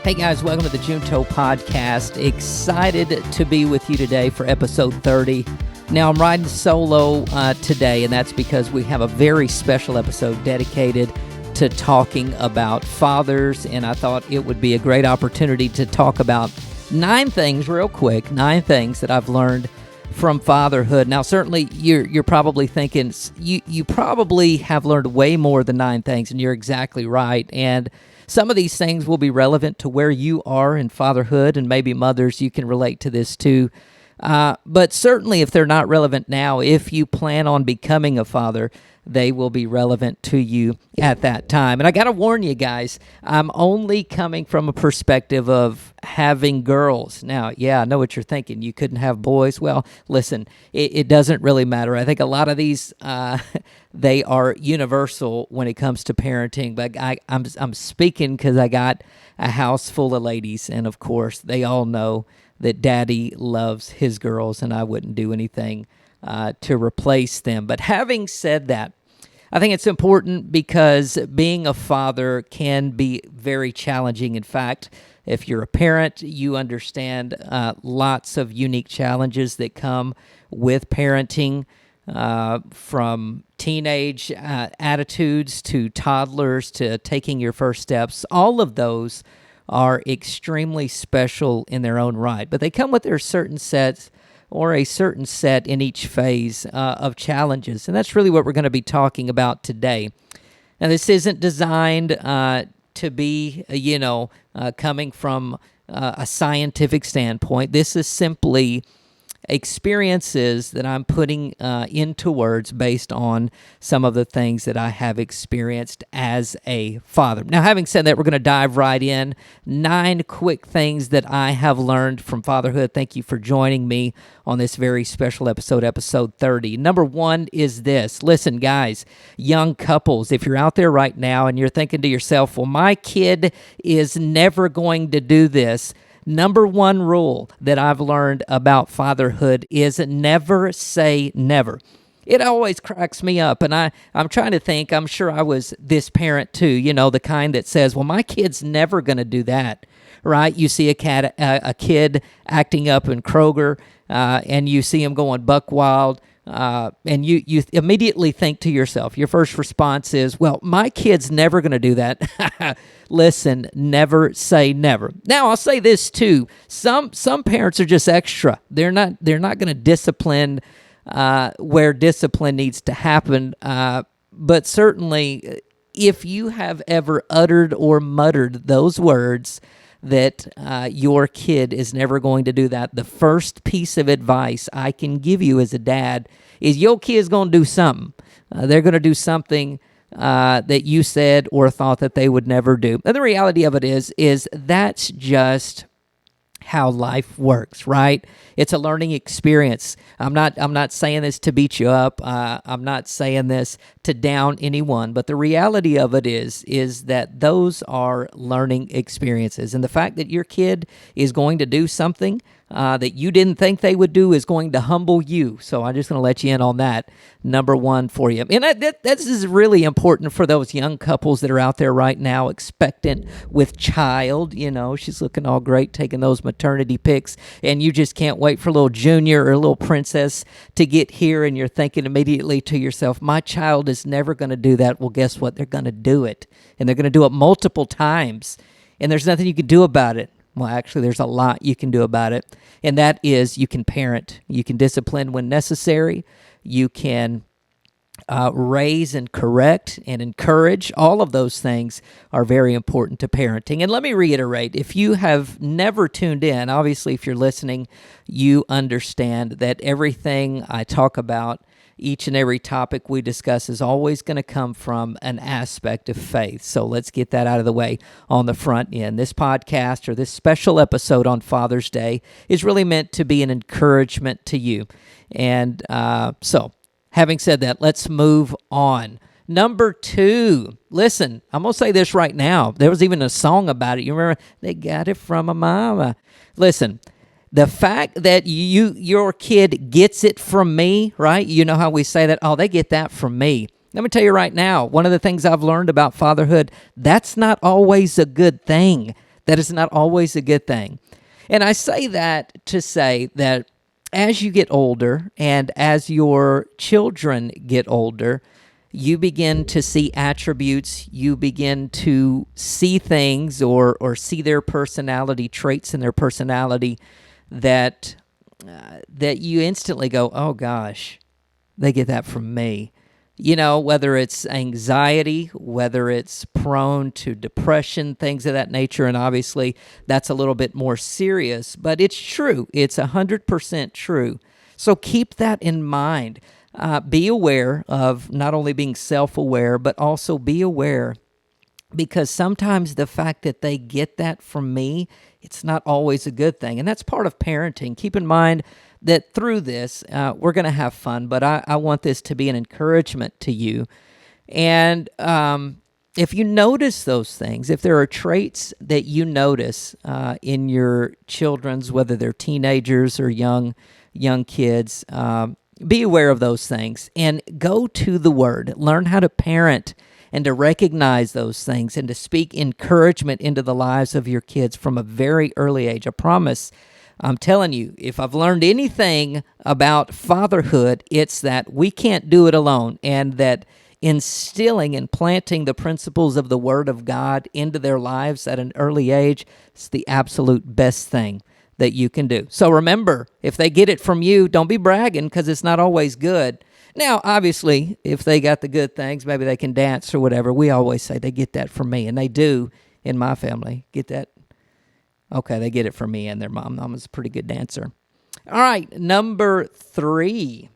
Hey guys, welcome to the Junto Podcast. Excited to be with you today for episode 30. Now I'm riding solo today, and that's because we have a very special episode dedicated to talking about fathers, and I thought it would be a great opportunity to talk about 9 things real quick, 9 things that I've learned from fatherhood. Now, certainly you're probably thinking, you probably have learned way more than 9 things, and you're exactly right. And some of these things will be relevant to where you are in fatherhood, and maybe mothers, you can relate to this too. But certainly if they're not relevant now, if you plan on becoming a father, they will be relevant to you at that time. And I got to warn you guys, I'm only coming from a perspective of having girls. Now, yeah, I know what you're thinking. You couldn't have boys. Well, listen, it doesn't really matter. I think a lot of these, they are universal when it comes to parenting. But I'm speaking because I got a house full of ladies. And of course, they all know that daddy loves his girls, and I wouldn't do anything to replace them. But having said that, I think it's important because being a father can be very challenging. In fact, if you're a parent, you understand lots of unique challenges that come with parenting, from teenage attitudes to toddlers to taking your first steps. All of those are extremely special in their own right, but they come with their certain sets or a certain set in each phase of challenges, and that's really what we're going to be talking about today. Now, this isn't designed to be, coming from a scientific standpoint. This is simply experiences that I'm putting into words based on some of the things that I have experienced as a father. Now, having said that, we're going to dive right in. 9 quick things that I have learned from fatherhood. Thank you for joining me on this very special episode 30. Number 1 is this. Listen, guys, young couples, if you're out there right now and you're thinking to yourself, well, my kid is never going to do this. Number 1 rule that I've learned about fatherhood is never say never. It always cracks me up, and I'm trying to think, I'm sure I was this parent too, the kind that says, well, my kid's never going to do that, right? You see a kid acting up in Kroger, and you see him going buck wild, and you immediately think to yourself, your first response is, well, my kid's never going to do that. Listen, never say never. Now, I'll say this too. Some parents are just extra. They're not going to discipline where discipline needs to happen. But certainly, if you have ever uttered or muttered those words that your kid is never going to do that, the first piece of advice I can give you as a dad is your kid's going to do something. They're going to do something that you said or thought that they would never do. And the reality of it is that's just how life works, right? It's a learning experience. I'm not saying this to beat you up. I'm not saying this to down anyone, but the reality of it is that those are learning experiences. And the fact that your kid is going to do something that you didn't think they would do is going to humble you. So I'm just going to let you in on that, number 1 for you. And this is really important for those young couples that are out there right now, expectant with child. She's looking all great, taking those maternity pics, and you just can't wait for little Junior or little Princess to get here, and you're thinking immediately to yourself, my child is never going to do that. Well, guess what? They're going to do it, and they're going to do it multiple times, and there's nothing you can do about it. Well, actually, there's a lot you can do about it, and that is you can parent. You can discipline when necessary. You can raise and correct and encourage. All of those things are very important to parenting. And let me reiterate, if you have never tuned in, obviously if you're listening, you understand that everything I talk about, each and every topic we discuss is always going to come from an aspect of faith. So let's get that out of the way on the front end. This podcast or this special episode on Father's Day is really meant to be an encouragement to you. And so having said that, let's move on. Number 2, listen, I'm going to say this right now. There was even a song about it. You remember? They got it from a mama. Listen, the fact that your kid gets it from me, right? You know how we say that? Oh, they get that from me. Let me tell you right now, one of the things I've learned about fatherhood, that's not always a good thing. That is not always a good thing. And I say that to say that as you get older and as your children get older, you begin to see attributes, you begin to see things or see their personality traits in their personality that that you instantly go, oh gosh, they get that from me. You know, whether it's anxiety, whether it's prone to depression, things of that nature. And obviously, that's a little bit more serious, but it's true. It's 100% true. So keep that in mind. Be aware of not only being self-aware, but also be aware because sometimes the fact that they get that from me, it's not always a good thing. And that's part of parenting. Keep in mind that through this, we're going to have fun, but I want this to be an encouragement to you. And if you notice those things, if there are traits that you notice in your children's, whether they're teenagers or young kids, be aware of those things and go to the Word. Learn how to parent and to recognize those things and to speak encouragement into the lives of your kids from a very early age. I promise, I'm telling you, if I've learned anything about fatherhood, it's that we can't do it alone, and that instilling and planting the principles of the Word of God into their lives at an early age is the absolute best thing that you can do. So remember, if they get it from you, don't be bragging because it's not always good. Now, obviously, if they got the good things, maybe they can dance or whatever. We always say they get that from me, and they do in my family. Get that? Okay, they get it from me and their mom. Mama's a pretty good dancer. All right, number 3.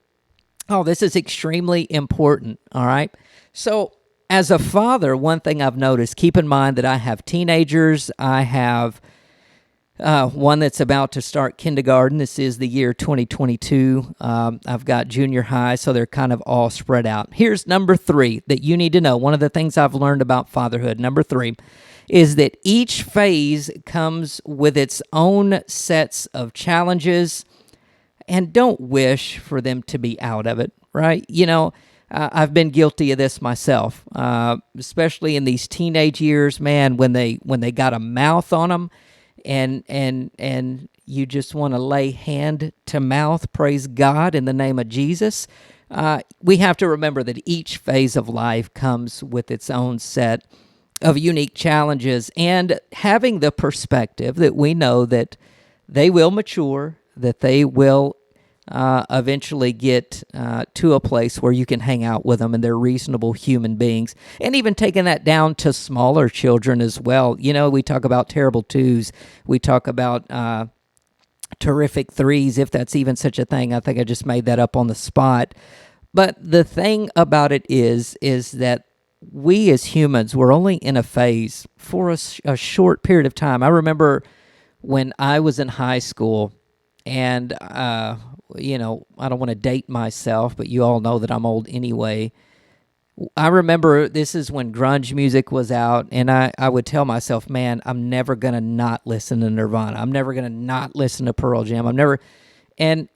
Oh, this is extremely important, all right? So as a father, one thing I've noticed, keep in mind that I have teenagers. I have one that's about to start kindergarten. This is the year 2022. I've got junior high, so they're kind of all spread out. Here's number 3 that you need to know. One of the things I've learned about fatherhood, number 3, is that each phase comes with its own sets of challenges, and don't wish for them to be out of it, right? You know, I've been guilty of this myself, especially in these teenage years, man, when they got a mouth on them, and you just want to lay hand to mouth, praise God, in the name of Jesus. We have to remember that each phase of life comes with its own set of unique challenges, and having the perspective that we know that they will mature, that they will eventually get to a place where you can hang out with them and they're reasonable human beings. And even taking that down to smaller children as well. You know, we talk about terrible twos. We talk about terrific threes, if that's even such a thing. I think I just made that up on the spot. But the thing about it is that we as humans, we're only in a phase for a short period of time. I remember when I was in high school, and you know, I don't want to date myself, but you all know that I'm old anyway. I remember this is when grunge music was out, and I would tell myself, man, I'm never going to not listen to Nirvana. I'm never going to not listen to Pearl Jam. I'm never... And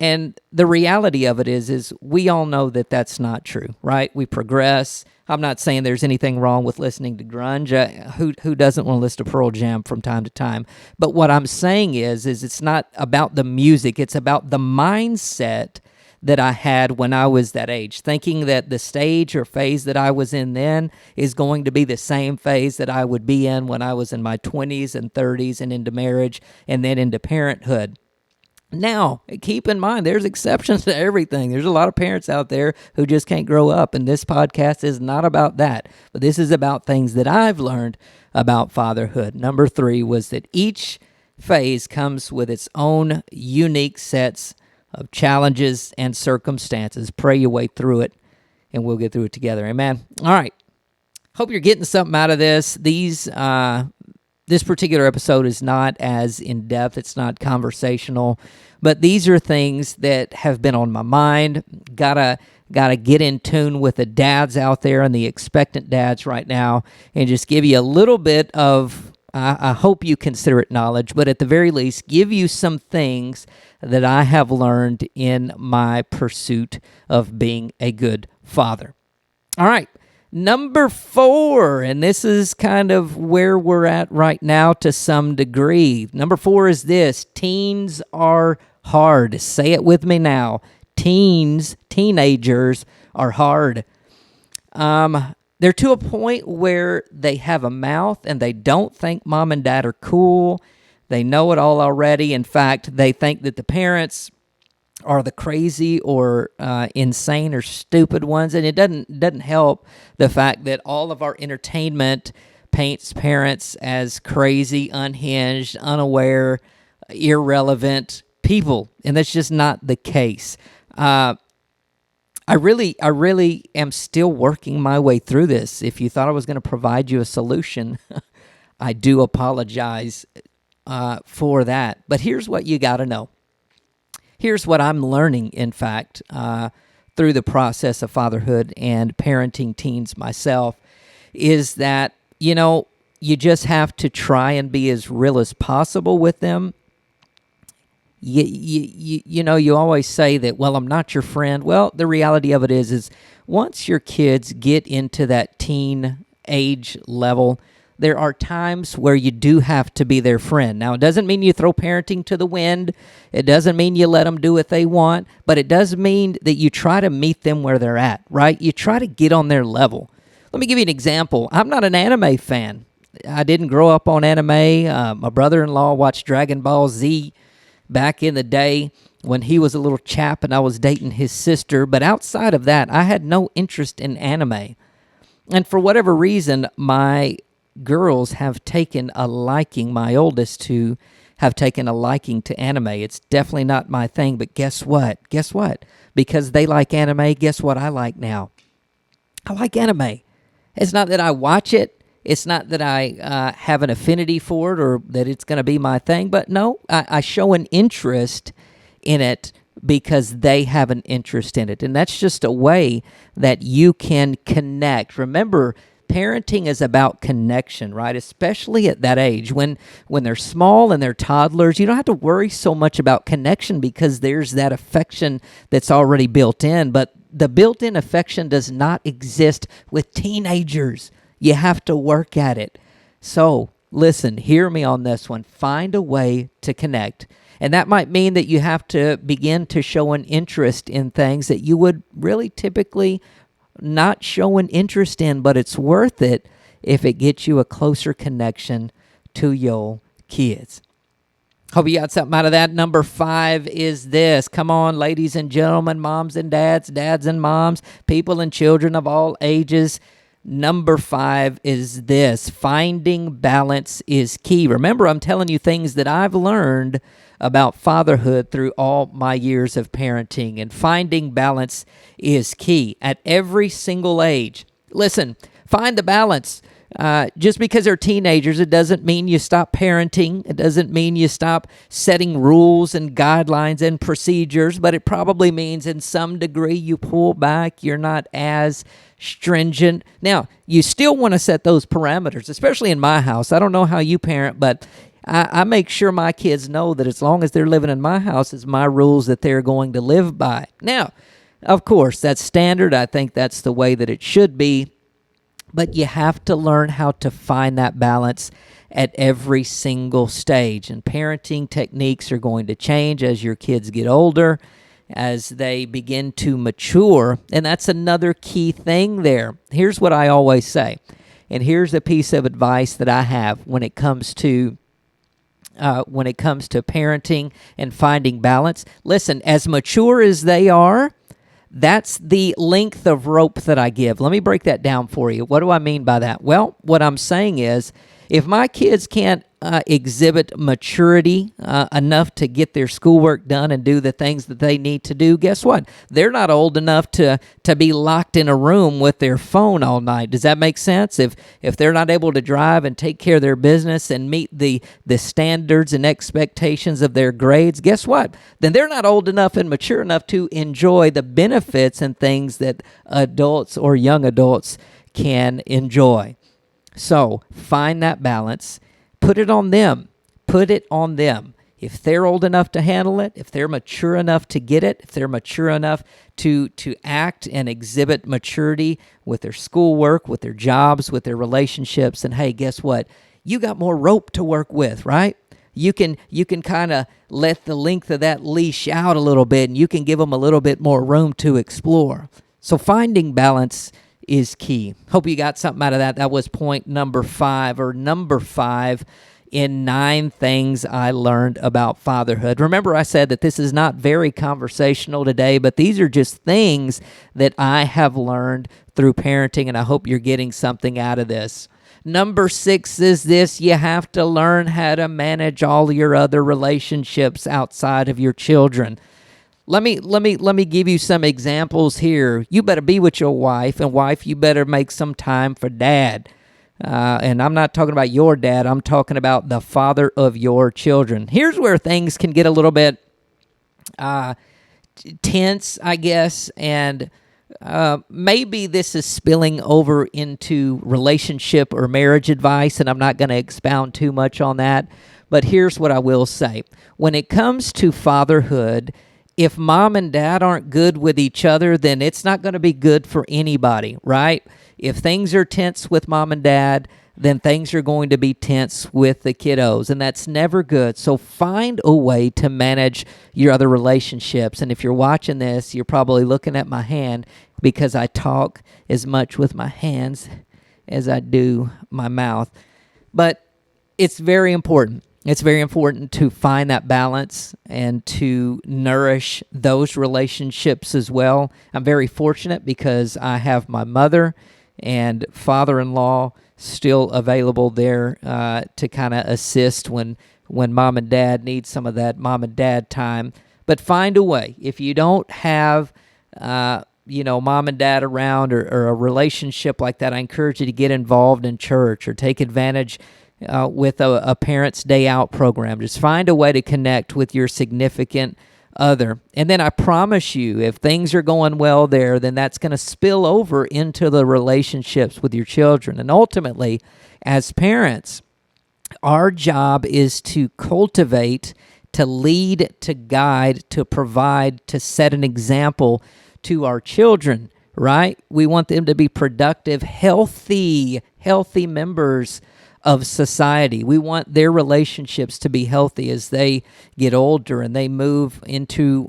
the reality of it is we all know that that's not true, right? We progress. I'm not saying there's anything wrong with listening to grunge. Who doesn't want to listen to Pearl Jam from time to time? But what I'm saying is it's not about the music. It's about the mindset that I had when I was that age, thinking that the stage or phase that I was in then is going to be the same phase that I would be in when I was in my 20s and 30s and into marriage and then into parenthood. Now, keep in mind, there's exceptions to everything. There's a lot of parents out there who just can't grow up, and this podcast is not about that. But this is about things that I've learned about fatherhood. Number 3 was that each phase comes with its own unique sets of challenges and circumstances. Pray your way through it, and we'll get through it together. Amen. All right. Hope you're getting something out of this. This particular episode is not as in-depth. It's not conversational. But these are things that have been on my mind. Gotta get in tune with the dads out there and the expectant dads right now and just give you a little bit of, I hope you consider it knowledge, but at the very least, give you some things that I have learned in my pursuit of being a good father. All right. Number 4, and this is kind of where we're at right now to some degree. Number 4 is this: teens are hard. Say it with me now. Teenagers are hard. They're to a point where they have a mouth and they don't think mom and dad are cool. They know it all already. In fact, they think that the parents are the crazy or insane or stupid ones, and it doesn't help the fact that all of our entertainment paints parents as crazy, unhinged, unaware, irrelevant people, and that's just not the case. I really am still working my way through this. If you thought I was going to provide you a solution, I do apologize for that. But here's what you got to know. Here's what I'm learning, in fact, through the process of fatherhood and parenting teens myself, is that, you just have to try and be as real as possible with them. You always say that, well, I'm not your friend. Well, the reality of it is once your kids get into that teen age level, there are times where you do have to be their friend. Now, it doesn't mean you throw parenting to the wind. It doesn't mean you let them do what they want, but it does mean that you try to meet them where they're at, right? You try to get on their level. Let me give you an example. I'm not an anime fan. I didn't grow up on anime. My brother-in-law watched Dragon Ball Z back in the day when he was a little chap and I was dating his sister. But outside of that, I had no interest in anime. And for whatever reason, my girls have taken a liking, my oldest two have taken a liking to anime. It's definitely not my thing, but guess what? Because they like anime, guess what I like now? I like anime. It's not that I watch it. It's not that I have an affinity for it or that it's going to be my thing, but no, I show an interest in it because they have an interest in it. And that's just a way that you can connect. Remember, parenting is about connection, right? Especially at that age. When they're small and they're toddlers, you don't have to worry so much about connection because there's that affection that's already built in. But the built-in affection does not exist with teenagers. You have to work at it. So, listen, hear me on this one. Find a way to connect. And that might mean that you have to begin to show an interest in things that you would really typically not show an interest in, but it's worth it if it gets you a closer connection to your kids. Hope you got something out of that. Number 5 is this. Come on, ladies and gentlemen, moms and dads and moms, people and children of all ages. Number 5 is this: finding balance is key. Remember, I'm telling you things that I've learned about fatherhood through all my years of parenting, and finding balance is key at every single age. Listen, find the balance. Just because they're teenagers, it doesn't mean you stop parenting. It doesn't mean you stop setting rules and guidelines and procedures, but it probably means in some degree you pull back. You're not as stringent. Now, you still want to set those parameters, especially in my house. I don't know how you parent, but I make sure my kids know that as long as they're living in my house, it's my rules that they're going to live by. Now, of course, that's standard. I think that's the way that it should be. But you have to learn how to find that balance at every single stage. And parenting techniques are going to change as your kids get older, as they begin to mature. And that's another key thing there. Here's what I always say. And here's a piece of advice that I have when it comes to parenting and finding balance. Listen, as mature as they are, that's the length of rope that I give. Let me break that down for you. What do I mean by that? Well, what I'm saying is, if my kids can't exhibit maturity enough to get their schoolwork done and do the things that they need to do, guess what? They're not old enough to be locked in a room with their phone all night. Does that make sense? If they're not able to drive and take care of their business and meet the standards and expectations of their grades, guess what? Then they're not old enough and mature enough to enjoy the benefits and things that adults or young adults can enjoy. So find that balance. Put it on them. Put it on them. if they're old enough to handle it, if they're mature enough to get it, if they're mature enough to act and exhibit maturity with their schoolwork, with their jobs, with their relationships, and hey, guess what? You got more rope to work with, right? You can kind of let the length of that leash out a little bit, and you can give them a little bit more room to explore. So finding balance is key. Hope you got something out of that. That was point number 5 in 9 things I learned about fatherhood. Remember, I said that this is not very conversational today, but these are just things that I have learned through parenting, and I hope you're getting something out of this. Number 6 is this: you have to learn how to manage all your other relationships outside of your children. Let me give you some examples here. You better be with your wife, and wife, you better make some time for dad. And I'm not talking about your dad. I'm talking about the father of your children. Here's where things can get a little bit tense, I guess, and maybe this is spilling over into relationship or marriage advice, and I'm not going to expound too much on that. But here's what I will say. When it comes to fatherhood, if mom and dad aren't good with each other, then it's not going to be good for anybody, right? If things are tense with mom and dad, then things are going to be tense with the kiddos, and that's never good. So find a way to manage your other relationships. And if you're watching this, you're probably looking at my hand because I talk as much with my hands as I do my mouth. But it's very important. It's very important to find that balance and to nourish those relationships as well. I'm very fortunate because I have my mother and father-in-law still available there to kind of assist when mom and dad need some of that mom and dad time. But find a way. If you don't have mom and dad around or a relationship like that, I encourage you to get involved in church or take advantage with a Parents' Day Out program. Just find a way to connect with your significant other. And then I promise you, if things are going well there, then that's going to spill over into the relationships with your children. And ultimately, as parents, our job is to cultivate, to lead, to guide, to provide, to set an example to our children, right? We want them to be productive, healthy members of society. We want their relationships to be healthy as they get older and they move into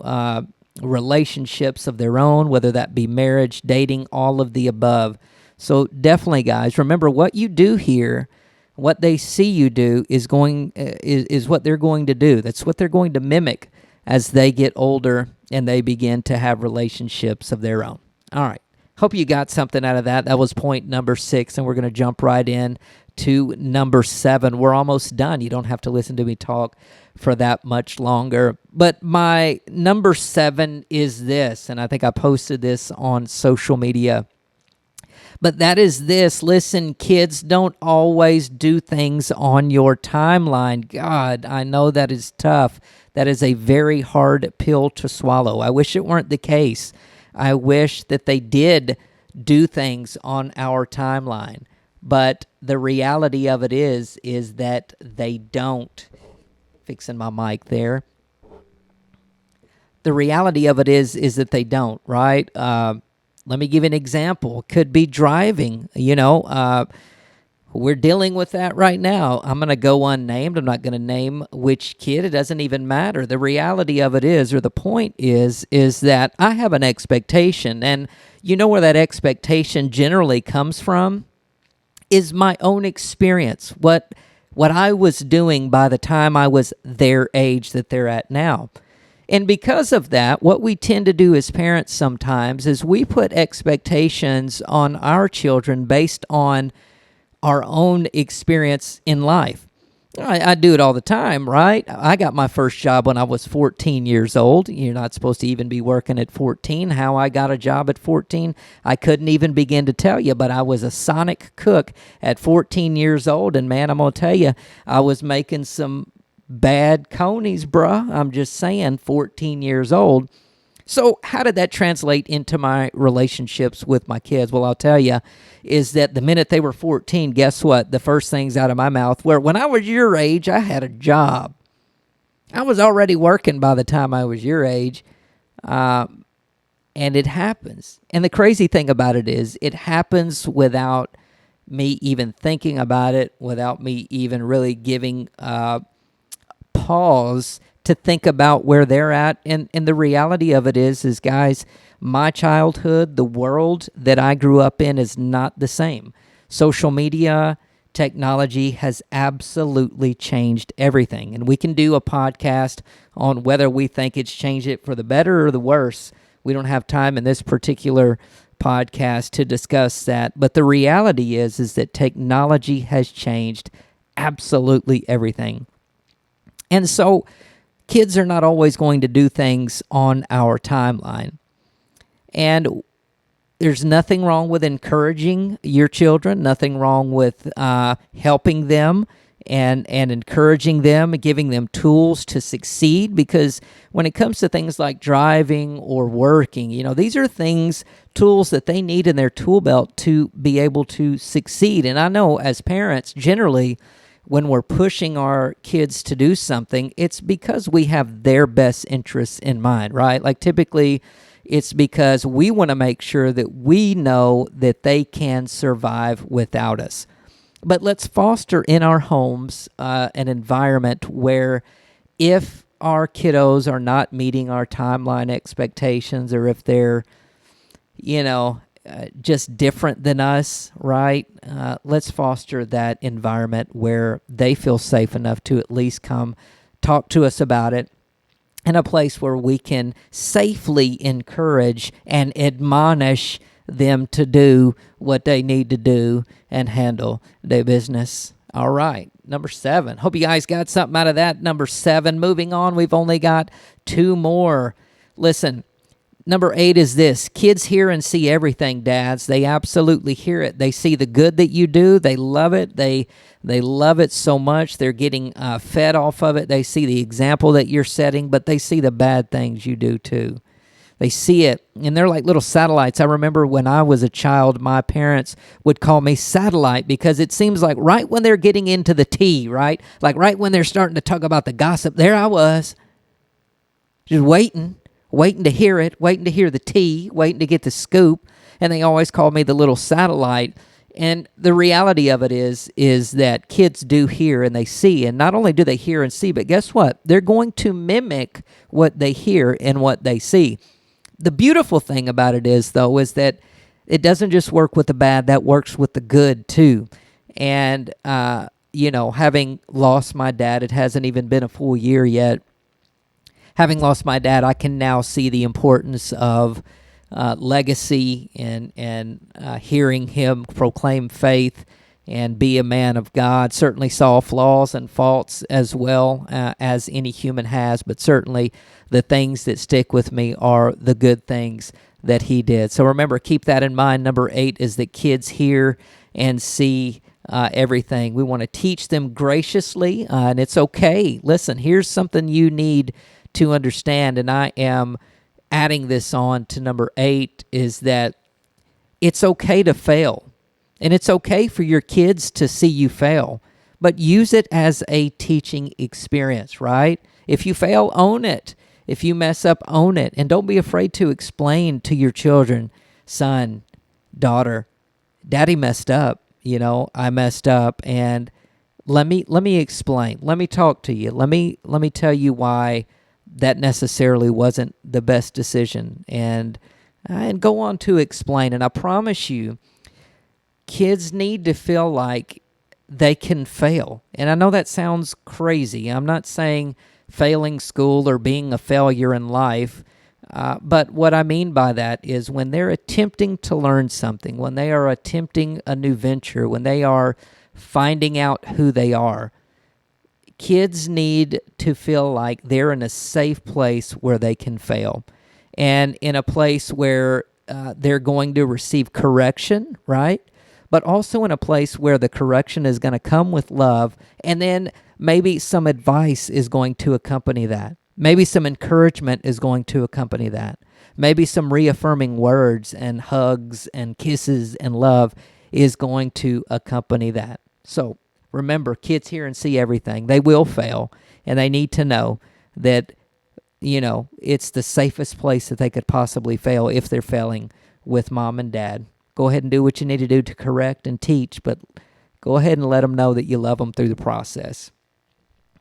relationships of their own, whether that be marriage, dating, all of the above. So definitely, guys, remember what you do here, what they see you do is what they're going to do. That's what they're going to mimic as they get older and they begin to have relationships of their own. All right. Hope you got something out of that. That was point number 6, and we're going to jump right in to number 7. We're almost done. You don't have to listen to me talk for that much longer. But my number 7 is this, and I think I posted this on social media. But that is this: listen, kids don't always do things on your timeline. God, I know that is tough. That is a very hard pill to swallow. I wish it weren't the case. I wish that they did do things on our timeline. But the reality of it is that they don't. Fixing my mic there. The reality of it is that they don't, right? Let me give you an example. Could be driving. We're dealing with that right now. I'm going to go unnamed. I'm not going to name which kid. It doesn't even matter. The reality of it is, or the point is that I have an expectation. And you know where that expectation generally comes from? Is my own experience. What I was doing by the time I was their age that they're at now. And because of that, what we tend to do as parents sometimes is we put expectations on our children based on our own experience in life. I do it all the time, right? I got my first job when I was 14 years old. You're not supposed to even be working at 14. How I got a job at 14, I couldn't even begin to tell you, but I was a Sonic cook at 14 years old, and man, I'm going to tell you, I was making some bad conies, bruh. I'm just saying, 14 years old. So how did that translate into my relationships with my kids? Well, I'll tell you, is that the minute they were 14, guess what? The first things out of my mouth were, when I was your age, I had a job. I was already working by the time I was your age. And it happens. And the crazy thing about it is it happens without me even thinking about it, without me even really giving pause to think about where they're at. And the reality of it is guys, my childhood, the world that I grew up in is not the same. Social media, technology has absolutely changed everything. And we can do a podcast on whether we think it's changed it for the better or the worse. We don't have time in this particular podcast to discuss that. But the reality is that technology has changed absolutely everything. And so kids are not always going to do things on our timeline. And there's nothing wrong with encouraging your children, nothing wrong with helping them and encouraging them, giving them tools to succeed. Because when it comes to things like driving or working, these are tools that they need in their tool belt to be able to succeed. And I know as parents, generally, when we're pushing our kids to do something, it's because we have their best interests in mind, right? Like typically, it's because we want to make sure that we know that they can survive without us. But let's foster in our homes an environment where if our kiddos are not meeting our timeline expectations, or if they're, just different than us, right? Let's foster that environment where they feel safe enough to at least come talk to us about it, and a place where we can safely encourage and admonish them to do what they need to do and handle their business. All right, number 7. Hope you guys got something out of that. Number 7, moving on. We've only got 2 more. Listen, number 8 is this. Kids hear and see everything, dads. They absolutely hear it. They see the good that you do. They love it. They love it so much. They're getting fed off of it. They see the example that you're setting, but they see the bad things you do too. They see it, and they're like little satellites. I remember when I was a child, my parents would call me satellite because it seems like right when they're getting into the tea, right? Like right when they're starting to talk about the gossip, there I was, just waiting to hear it, waiting to hear the tea, waiting to get the scoop, and they always called me the little satellite. And the reality of it is that kids do hear and they see, and not only do they hear and see, but guess what? They're going to mimic what they hear and what they see. The beautiful thing about it is that it doesn't just work with the bad, that works with the good too. And, having lost my dad, it hasn't even been a full year yet. Having lost my dad, I can now see the importance of legacy and hearing him proclaim faith and be a man of God. Certainly saw flaws and faults as well as any human has, but certainly the things that stick with me are the good things that he did. So remember, keep that in mind. Number 8 is that kids hear and see everything. We want to teach them graciously, and it's okay. Listen, here's something you need to understand, and I am adding this on to number 8, is that it's okay to fail. And it's okay for your kids to see you fail, but use it as a teaching experience, right? If you fail, own it. If you mess up, own it. And don't be afraid to explain to your children, son, daughter, daddy messed up. I messed up, and let me explain. Let me talk to you. Let me tell you why that necessarily wasn't the best decision, and go on to explain. And I promise you, kids need to feel like they can fail. And I know that sounds crazy. I'm not saying failing school or being a failure in life, but what I mean by that is when they're attempting to learn something, when they are attempting a new venture, when they are finding out who they are, kids need to feel like they're in a safe place where they can fail, and in a place where they're going to receive correction, right? But also in a place where the correction is going to come with love, and then maybe some advice is going to accompany that. Maybe some encouragement is going to accompany that. Maybe some reaffirming words and hugs and kisses and love is going to accompany that. So remember, kids hear and see everything. They will fail, and they need to know that, it's the safest place that they could possibly fail if they're failing with mom and dad. Go ahead and do what you need to do to correct and teach, but go ahead and let them know that you love them through the process.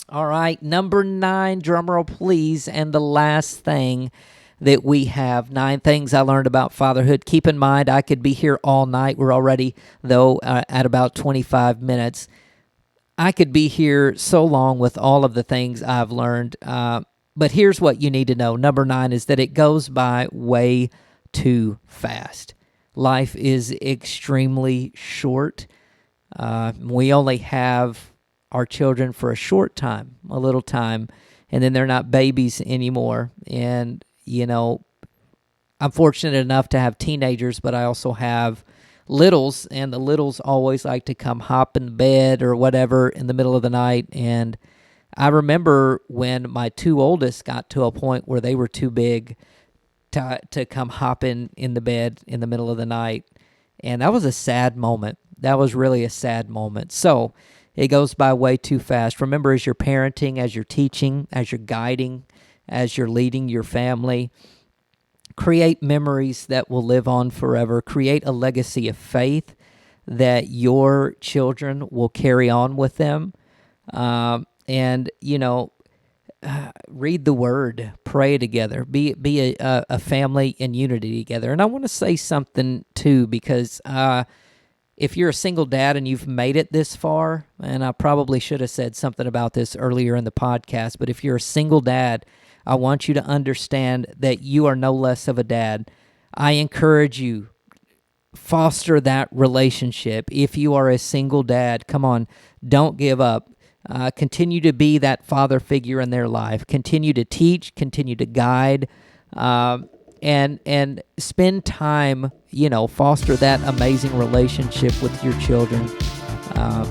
All right, number 9, drumroll please, and the last thing that we have, 9 things I learned about fatherhood. Keep in mind, I could be here all night. We're already, though, at about 25 minutes. I could be here so long with all of the things I've learned, but here's what you need to know. Number 9 is that it goes by way too fast. Life is extremely short. We only have our children for a short time, a little time, and then they're not babies anymore. And, I'm fortunate enough to have teenagers, but I also have littles, and the littles always like to come hop in bed or whatever in the middle of the night. And I remember when my 2 oldest got to a point where they were too big to come hopping in the bed in the middle of the night. And that was a sad moment. That was really a sad moment. So it goes by way too fast. Remember, as you're parenting, as you're teaching, as you're guiding, as you're leading your family, create memories that will live on forever. Create a legacy of faith that your children will carry on with them. Read the Word, pray together, be a family in unity together. And I want to say something too, because if you're a single dad and you've made it this far, and I probably should have said something about this earlier in the podcast, but if you're a single dad, I want you to understand that you are no less of a dad. I encourage you, foster that relationship. If you are a single dad, come on, don't give up. Continue to be that father figure in their life. Continue to teach, continue to guide, and spend time, foster that amazing relationship with your children.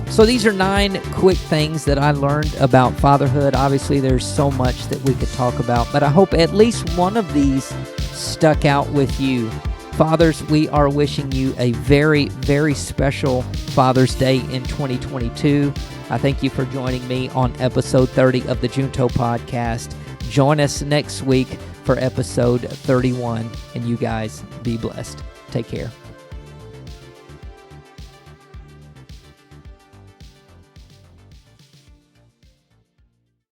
So these are 9 quick things that I learned about fatherhood. Obviously, there's so much that we could talk about, but I hope at least one of these stuck out with you. Fathers, we are wishing you a very, very special Father's Day in 2022. I thank you for joining me on episode 30 of the Junto Podcast. Join us next week for episode 31, and you guys be blessed. Take care.